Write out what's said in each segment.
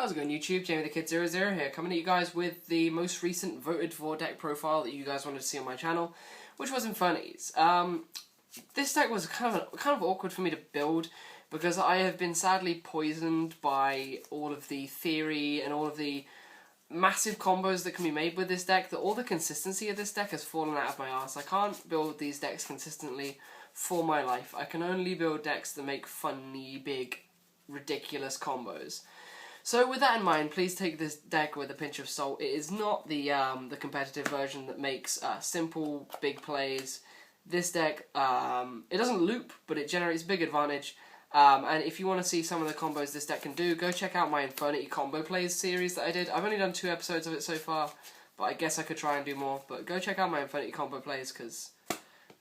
How's it going, YouTube? Jamie the Kid 00 here, coming at you guys with the most recent voted for deck profile that you guys wanted to see on my channel, which was Infernity. This deck was kind of awkward for me to build because I have been sadly poisoned by all of the theory and all of the massive combos that can be made with this deck, that all the consistency of this deck has fallen out of my arse. I can't build these decks consistently for my life. I can only build decks that make funny, big, ridiculous combos. So with that in mind, please take this deck with a pinch of salt. It is not the competitive version that makes simple, big plays. This deck, it doesn't loop, but it generates big advantage. And if you want to see some of the combos this deck can do, go check out my Infernity combo plays series that I did. I've only done 2 episodes of it so far, but I guess I could try and do more. But go check out my Infernity combo plays, because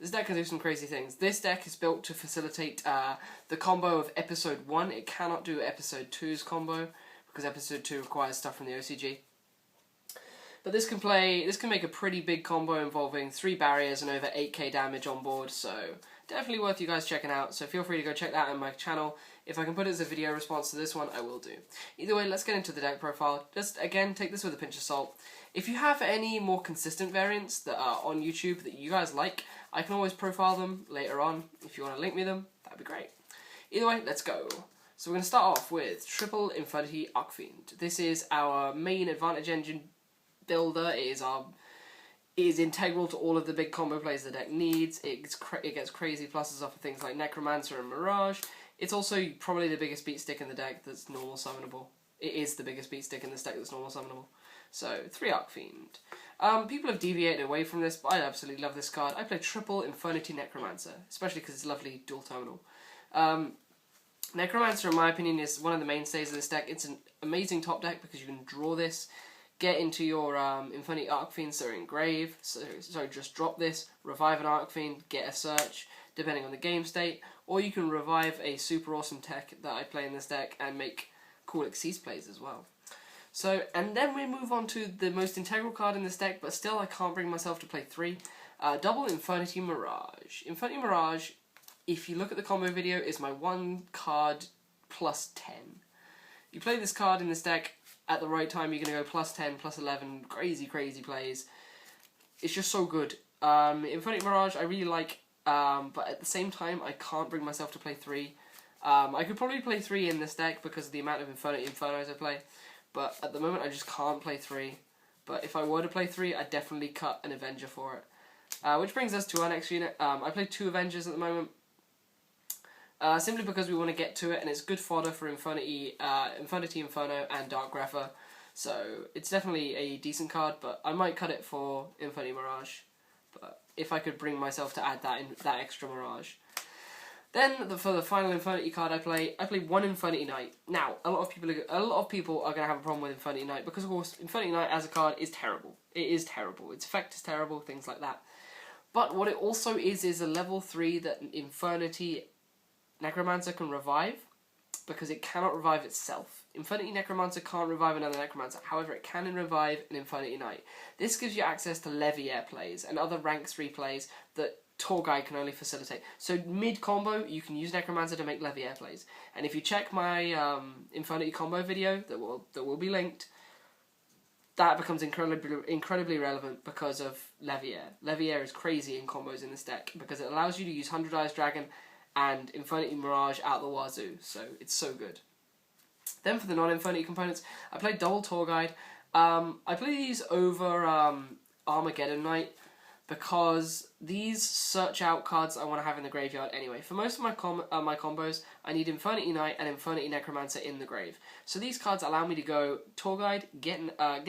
this deck can do some crazy things. This deck is built to facilitate the combo of Episode 1. It cannot do Episode 2's combo, because Episode 2 requires stuff from the OCG. But this can make a pretty big combo involving 3 barriers and over 8k damage on board, so definitely worth you guys checking out. So feel free to go check that out on my channel. If I can put it as a video response to this one, I will do. Either way, let's get into the deck profile. Just, again, take this with a pinch of salt. If you have any more consistent variants that are on YouTube that you guys like, I can always profile them later on. If you want to link me them, that'd be great. Either way, let's go. So we're going to start off with Triple Infernity Archfiend. This is our main advantage engine builder. It is integral to all of the big combo plays the deck needs. It gets crazy pluses off of things like Necromancer and Mirage. It's also probably the biggest beat stick in the deck that's normal summonable. It is the biggest beat stick in this deck that's normal summonable. So, 3 Archfiend. People have deviated away from this, but I absolutely love this card. I play Triple Infernity Necromancer, especially because it's lovely dual tonal. Necromancer, in my opinion, is one of the mainstays of this deck. It's an amazing top deck because you can draw this, get into your Infernity Archfiends that are in grave, so just drop this, revive an Archfiend, get a search, depending on the game state, or you can revive a super awesome tech that I play in this deck and make cool Xyz plays as well. So, and then we move on to the most integral card in this deck, but still I can't bring myself to play 3. Double Infernity Mirage. Infernity Mirage, if you look at the combo video, is my 1 card plus 10. You play this card in this deck at the right time, you're going to go plus 10, plus 11, crazy plays. It's just so good. Infernity Mirage I really like, but at the same time I can't bring myself to play 3. I could probably play 3 in this deck because of the amount of Infernity Infernos I play, but at the moment I just can't play 3. But if I were to play 3, I'd definitely cut an Avenger for it. Which brings us to our next unit. I play 2 Avengers at the moment. Simply because we want to get to it, and it's good fodder for Infernity Inferno and Dark Grapher, so it's definitely a decent card, but I might cut it for Infernity Mirage, but if I could bring myself to add that extra Mirage. Then, for the final Infernity card I play 1 Infernity Knight. Now, a lot of people are going to have a problem with Infernity Knight, because of course, Infernity Knight as a card is terrible. It is terrible. Its effect is terrible, things like that. But what it also is a level 3 that Infernity Necromancer can revive, because it cannot revive itself. Infernity Necromancer can't revive another Necromancer, however it can revive an Infernity Knight. This gives you access to Leviair plays and other rank 3 plays that Tour Guide can only facilitate. So mid-combo, you can use Necromancer to make Leviair plays. And if you check my Infernity combo video, that will be linked, that becomes incredibly relevant because of Leviair. Leviair is crazy in combos in this deck, because it allows you to use 100 Eyes Dragon and Infernity Mirage out the wazoo, so it's so good. Then for the non-Infernity components, I play double Tour Guide. I play these over Armageddon Knight, because these search out cards I want to have in the graveyard anyway. For most of my combos, I need Infernity Knight and Infernity Necromancer in the grave. So these cards allow me to go Tour Guide, get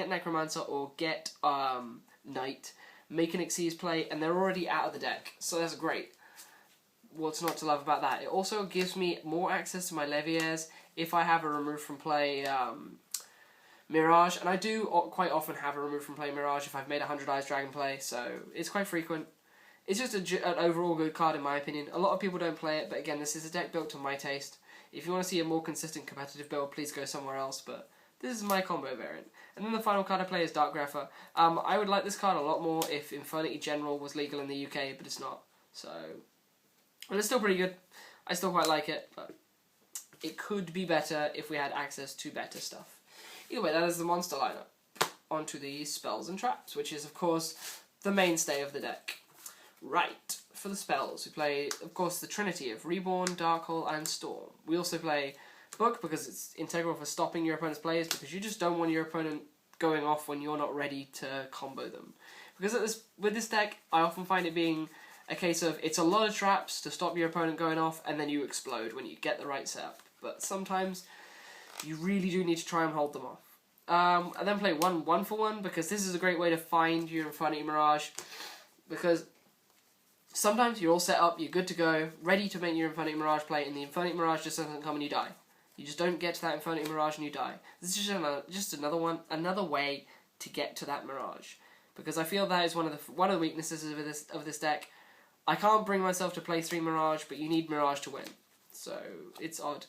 Necromancer, or get Knight, make an Xyz play, and they're already out of the deck, so that's great. What's not to love about that? It also gives me more access to my Leviairs if I have a remove from play Mirage, and I do quite often have a remove from play Mirage if I've made a 100 Eyes Dragon play, so it's quite frequent. It's just an overall good card in my opinion. A lot of people don't play it, but again, this is a deck built to my taste. If you want to see a more consistent competitive build, please go somewhere else, but this is my combo variant. And then the final card I play is Dark Grapher. I would like this card a lot more if Infernity General was legal in the UK, but it's not, so... And it's still pretty good. I still quite like it, but it could be better if we had access to better stuff. Either way, that is the monster lineup. Onto the spells and traps, which is, of course, the mainstay of the deck. Right, for the spells, we play, of course, the Trinity of Reborn, Darkhole, and Storm. We also play Book because it's integral for stopping your opponent's plays, because you just don't want your opponent going off when you're not ready to combo them. Because with this deck, I often find it being a case of it's a lot of traps to stop your opponent going off, and then you explode when you get the right setup. But sometimes you really do need to try and hold them off. I then play one for one, because this is a great way to find your Infernity Mirage, because sometimes you're all set up, you're good to go, ready to make your Infernity Mirage play, and the Infernity Mirage just doesn't come and you die. You just don't get to that Infernity Mirage and you die. This is just another way to get to that Mirage, because I feel that is one of the weaknesses of this deck. I can't bring myself to play 3 Mirage, but you need Mirage to win, so it's odd.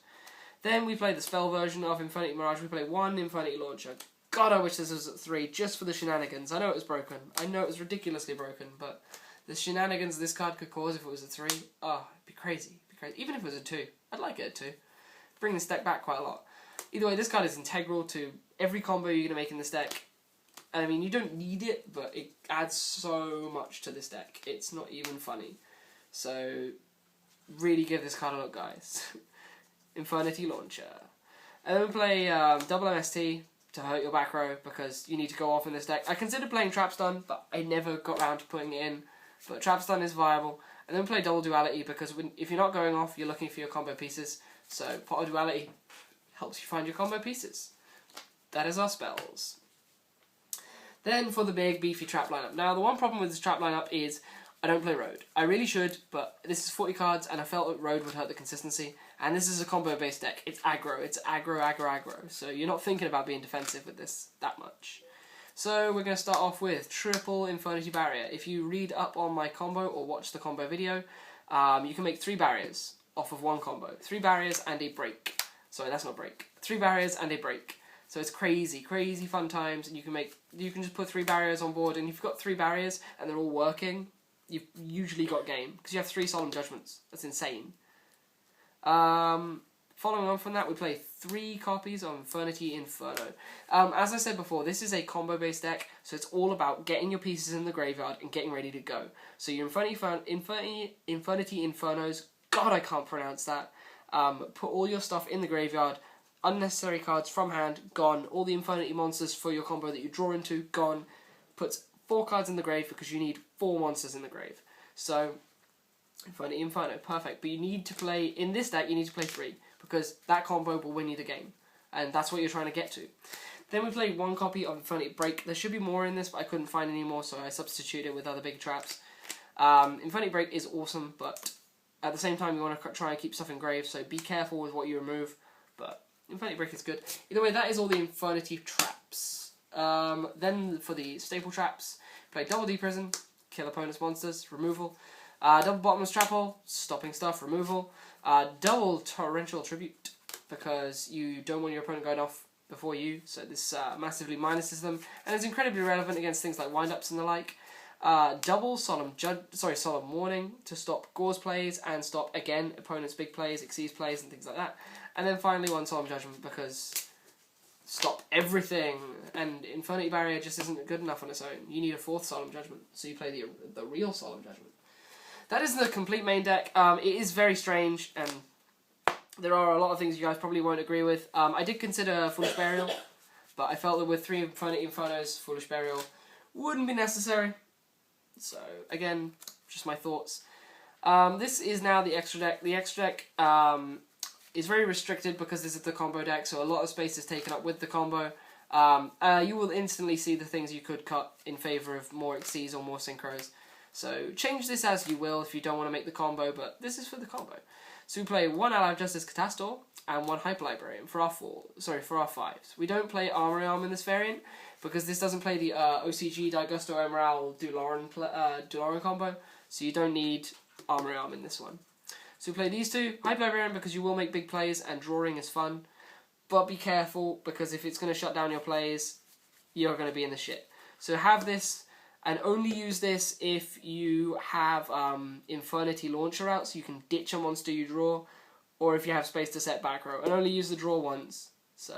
Then we play the spell version of Infernity Mirage. We play 1 Infernity Launcher. God, I wish this was at 3, just for the shenanigans. I know it was broken. I know it was ridiculously broken, but the shenanigans this card could cause if it was a 3, oh, it'd be crazy. It'd be crazy. Even if it was a 2, I'd like it at 2. Bring this deck back quite a lot. Either way, this card is integral to every combo you're going to make in this deck. I mean, you don't need it, but it adds so much to this deck. It's not even funny. So, really give this card a look, guys. Infernity Launcher. And then we play double MST to hurt your back row, because you need to go off in this deck. I considered playing Trap Stun, but I never got around to putting it in. But Trap Stun is viable. And then we play double Duality, because if you're not going off, you're looking for your combo pieces. So Pot of Duality helps you find your combo pieces. That is our spells. Then for the big beefy trap lineup. Now the one problem with this trap lineup is I don't play Road. I really should, but this is 40 cards, and I felt that Road would hurt the consistency. And this is a combo-based deck. It's aggro. It's aggro, aggro, aggro. So you're not thinking about being defensive with this that much. So we're going to start off with triple Infernity Barrier. If you read up on my combo or watch the combo video, you can make 3 barriers off of 1 combo. 3 barriers and a break. Sorry, that's not break. 3 barriers and a break. So it's crazy, crazy fun times, and you can just put 3 barriers on board, and if you've got 3 barriers and they're all working, you've usually got game, because you have 3 Solemn Judgments. That's insane. Following on from that, we play 3 copies of Infernity Inferno. As I said before, this is a combo-based deck, so it's all about getting your pieces in the graveyard and getting ready to go. So your Infernity Infernos, God, I can't pronounce that. Put all your stuff in the graveyard. Unnecessary cards from hand, gone. All the Infernity monsters for your combo that you draw into, gone. Puts 4 cards in the grave because you need 4 monsters in the grave. So, Infernity Inferno, perfect. But you need to play, in this deck, you need to play 3, because that combo will win you the game. And that's what you're trying to get to. Then we play 1 copy of Infernity Break. There should be more in this, but I couldn't find any more, so I substituted it with other big traps. Infernity Break is awesome, but at the same time you want to try and keep stuff in grave, so be careful with what you remove. But Infernity Break is good. Either way, that is all the Infernity traps. Then for the staple traps, play double D-Prison, kill opponent's monsters, removal. Double Bottomless Trap Hole, stopping stuff, removal. Double Torrential Tribute, because you don't want your opponent going off before you, so this massively minuses them. And it's incredibly relevant against things like wind-ups and the like. Double Solemn Warning to stop Gore's plays and stop, again, opponent's big plays, Xyz's plays, and things like that. And then finally 1 Solemn Judgment, because stop everything, and Infernity Barrier just isn't good enough on its own. You need a 4th Solemn Judgment, so you play the real Solemn Judgment. That is the complete main deck. It is very strange, and there are a lot of things you guys probably won't agree with. I did consider Foolish Burial, but I felt that with 3 Infernity Infernos, Foolish Burial wouldn't be necessary. So, again, just my thoughts. This is now the extra deck. The extra deck is very restricted because this is the combo deck, so a lot of space is taken up with the combo. You will instantly see the things you could cut in favour of more Xyz or more Synchros. So change this as you will if you don't want to make the combo, but this is for the combo. So we play 1 Ally of Justice Catastor and 1 Hyper Librarian for our 5s. We don't play Armory Arm in this variant because this doesn't play the OCG Daigusto Emerald Dularan combo, so you don't need Armory Arm in this one. So we play these 2, Hyper Librarian because you will make big plays and drawing is fun, but be careful because if it's going to shut down your plays, you're going to be in the shit. So have this, and only use this if you have Infernity Launcher out, so you can ditch a monster you draw, or if you have space to set back row, and only use the draw once. So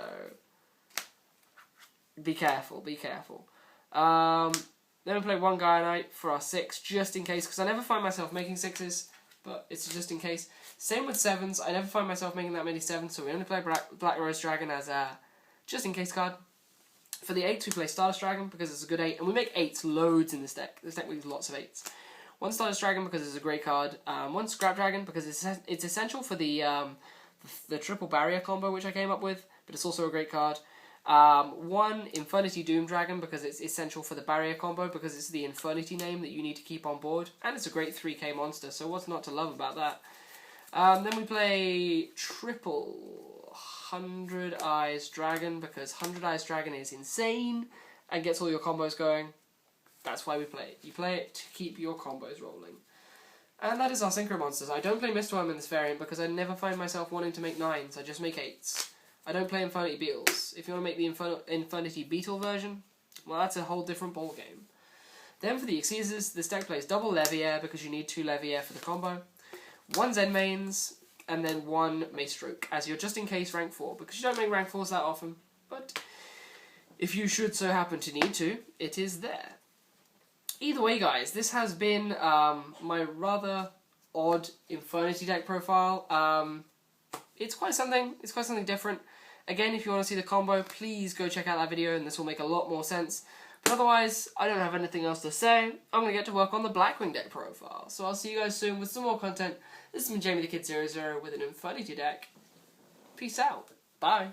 Be careful, be careful. Then we play one Gaia Knight for our 6, just in case, because I never find myself making 6s, but it's just in case. Same with 7s, I never find myself making that many 7s, so we only play Black Rose Dragon as a just in case card. For the 8s, we play Stardust Dragon because it's a good 8, and we make 8s loads in this deck. This deck makes lots of 8s. One Stardust Dragon because it's a great card. One Scrap Dragon because it's essential for the triple barrier combo which I came up with, but it's also a great card. One Infernity Doom Dragon because it's essential for the barrier combo because it's the Infernity name that you need to keep on board, and it's a great 3k monster, so what's not to love about that? Then we play triple 100 Eyes Dragon because 100 Eyes Dragon is insane and gets all your combos going. That's why we play it. You play it to keep your combos rolling. And that is our Synchro Monsters. I don't play Mistworm in this variant because I never find myself wanting to make 9s, I just make 8s. I don't play Infernity Beetles. If you want to make the Infernity Beetle version, well, that's a whole different ball game. Then for the Exceeders, this deck plays double Leviair because you need 2 Leviair for the combo, 1 Zen Mains, and then 1 Maestroke as your just in case rank 4, because you don't make rank 4s that often, but if you should so happen to need to, it is there. Either way, guys, this has been my rather odd Infernity deck profile. It's quite something different. Again, if you want to see the combo, please go check out that video and this will make a lot more sense. But otherwise, I don't have anything else to say. I'm going to get to work on the Blackwing deck profile. So I'll see you guys soon with some more content. This has been Jamie the Kid 00 with an Infernity deck. Peace out. Bye.